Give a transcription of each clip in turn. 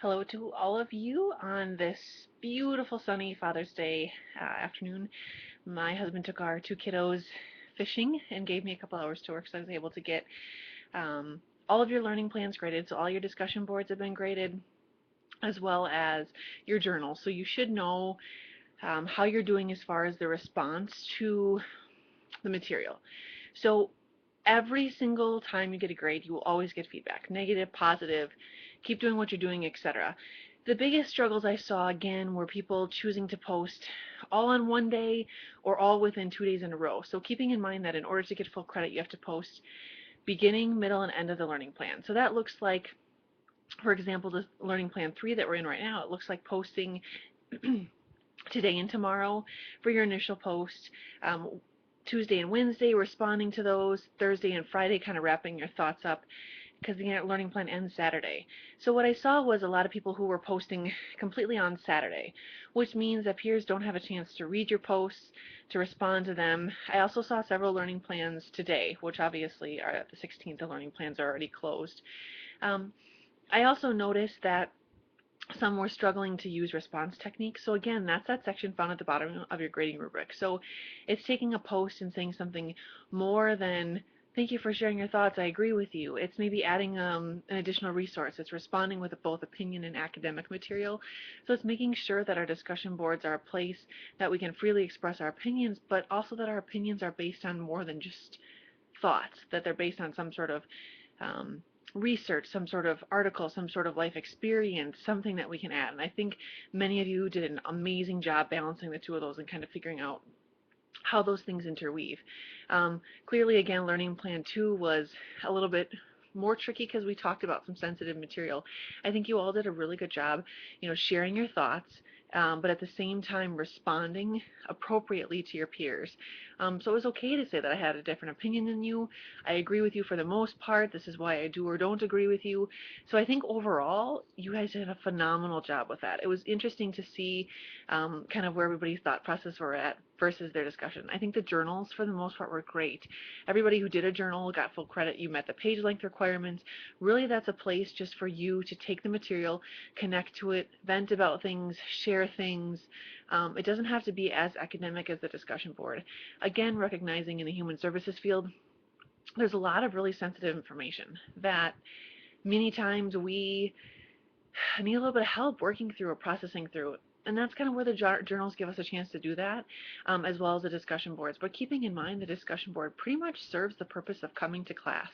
Hello to all of you on this beautiful sunny Father's Day afternoon. My husband took our two kiddos fishing and gave me a couple hours to work, so I was able to get um, all of your learning plans graded. So all your discussion boards have been graded, as well as your journal. So you should know how you're doing as far as the response to the material. So every single time you get a grade, you will always get feedback, negative, positive, keep doing what you're doing, etc. The biggest struggles I saw again were people choosing to post all on one day or all within 2 days in a row. So keeping in mind that in order to get full credit, you have to post beginning, middle, and end of the learning plan. So that looks like, for example, the learning plan 3 that we're in right now, it looks like posting today and tomorrow for your initial post. Tuesday and Wednesday responding to those, Thursday and Friday kind of wrapping your thoughts up because the learning plan ends Saturday. So what I saw was a lot of people who were posting completely on Saturday, which means that peers don't have a chance to read your posts, to respond to them. I also saw several learning plans today, which obviously are at the 16th, the learning plans are already closed. Um, I also noticed that some were struggling to use response techniques. So again, that's that section found at the bottom of your grading rubric. So it's taking a post and saying something more than thank you for sharing your thoughts, I agree with you. It's maybe adding an additional resource. It's responding with both opinion and academic material. So it's making sure that our discussion boards are a place that we can freely express our opinions, but also that our opinions are based on more than just thoughts, that they're based on some sort of um, research, some sort of article, some sort of life experience, something that we can add. And I think many of you did an amazing job balancing the two of those and kind of figuring out how those things interweave. Clearly, again, Learning Plan 2 was a little bit more tricky because we talked about some sensitive material. I think you all did a really good job, sharing your thoughts, but at the same time responding appropriately to your peers. So it was okay to say that I had a different opinion than you. I agree with you for the most part. This is why I do or don't agree with you. So I think overall, you guys did a phenomenal job with that. It was interesting to see kind of where everybody's thought process were at versus their discussion. I think the journals, for the most part, were great. Everybody who did a journal got full credit. You met the page length requirements. Really, that's a place just for you to take the material, connect to it, vent about things, share things. It doesn't have to be as academic as the discussion board. Again, recognizing in the human services field, there's a lot of really sensitive information that many times we need a little bit of help working through or processing through. And that's kind of where the journals give us a chance to do that, as well as the discussion boards. But keeping in mind the discussion board pretty much serves the purpose of coming to class,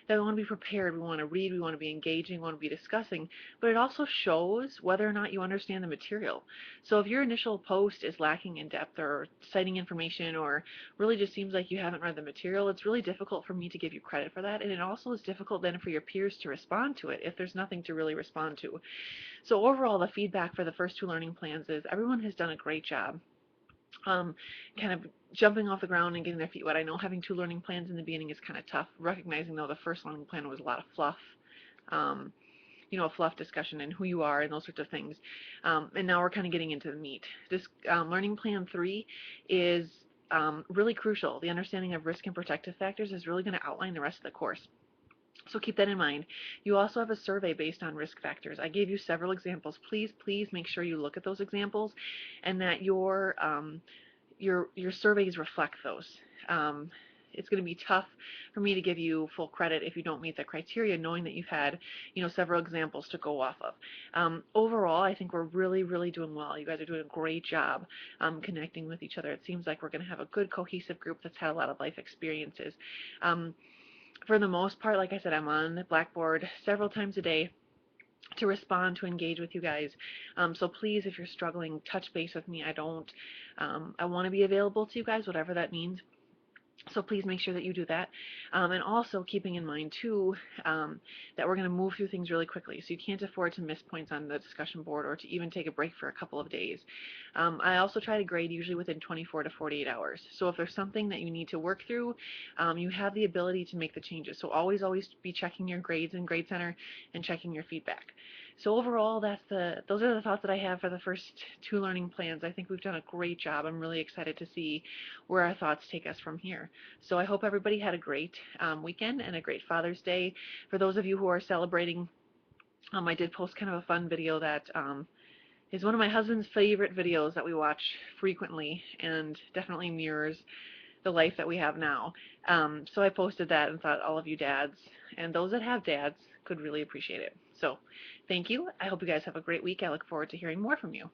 that we want to be prepared, we want to read, we want to be engaging, we want to be discussing, but it also shows whether or not you understand the material. So if your initial post is lacking in depth or citing information or really just seems like you haven't read the material, it's really difficult for me to give you credit for that, and it also is difficult then for your peers to respond to it if there's nothing to really respond to. So overall, the feedback for the first two learning plans is everyone has done a great job. Um, Kind of jumping off the ground and getting their feet wet. I know having two learning plans in the beginning is kind of tough, recognizing though the first learning plan was a lot of fluff, um, a fluff discussion and who you are and those sorts of things. And now we're kind of getting into the meat. This learning plan 3 is really crucial. The understanding of risk and protective factors is really going to outline the rest of the course. So keep that in mind. You also have a survey based on risk factors. I gave you several examples. Please make sure you look at those examples and that your surveys reflect those. Um, it's going to be tough for me to give you full credit if you don't meet the criteria, knowing that you've had, several examples to go off of. Overall, I think we're really doing well. You guys are doing a great job connecting with each other. It seems like we're going to have a good cohesive group that's had a lot of life experiences. Um, for the most part, like I said, I'm on Blackboard several times a day to respond, to engage with you guys. So please, if you're struggling, touch base with me. I want to be available to you guys, whatever that means. So please make sure that you do that. And also keeping in mind too that we're going to move through things really quickly. So you can't afford to miss points on the discussion board or to even take a break for a couple of days. I also try to grade usually within 24 to 48 hours. So if there's something that you need to work through, you have the ability to make the changes. So always be checking your grades in Grade Center and checking your feedback. So overall, those are the thoughts that I have for the first two learning plans. I think we've done a great job. I'm really excited to see where our thoughts take us from here. So I hope everybody had a great weekend and a great Father's Day. For those of you who are celebrating I did post kind of a fun video that is one of my husband's favorite videos that we watch frequently and definitely mirrors the life that we have now. So I posted that and thought all of you dads and those that have dads could really appreciate it. So thank you. I hope you guys have a great week. I look forward to hearing more from you.